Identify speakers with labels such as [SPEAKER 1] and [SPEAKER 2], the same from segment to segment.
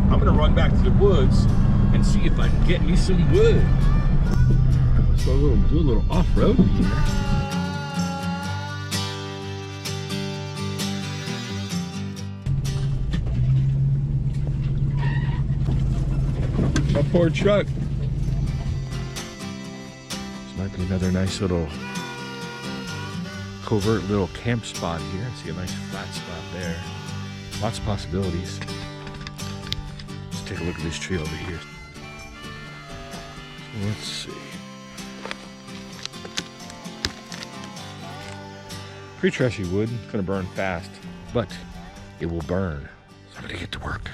[SPEAKER 1] I'm gonna run back to the woods and see if I can get me some wood. So do a little off-road here. My poor truck. This might be another nice little covert little camp spot here. I see a nice flat spot there. Lots of possibilities. Let's take a look at this tree over here. So let's see. Pretty trashy wood. It's gonna burn fast, but it will burn. So I'm gonna get to work.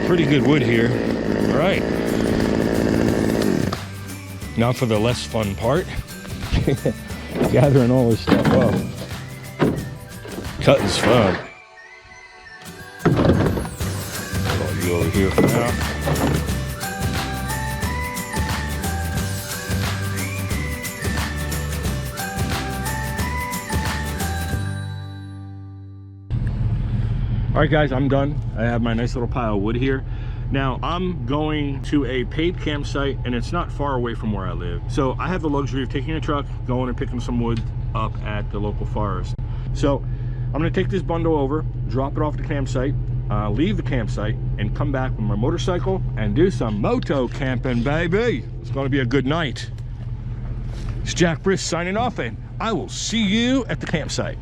[SPEAKER 1] Pretty good wood here. All right. Now for the less fun part. Gathering all this stuff up. Cutting's fun. I'll you over here for now. All right, guys, I'm done. I have my nice little pile of wood here. Now, I'm going to a paved campsite, and it's not far away from where I live. So I have the luxury of taking a truck, going and picking some wood up at the local forest. So I'm gonna take this bundle over, drop it off at the campsite, leave the campsite, and come back with my motorcycle and do some moto camping, baby. It's gonna be a good night. It's Jack Brisk signing off, and I will see you at the campsite.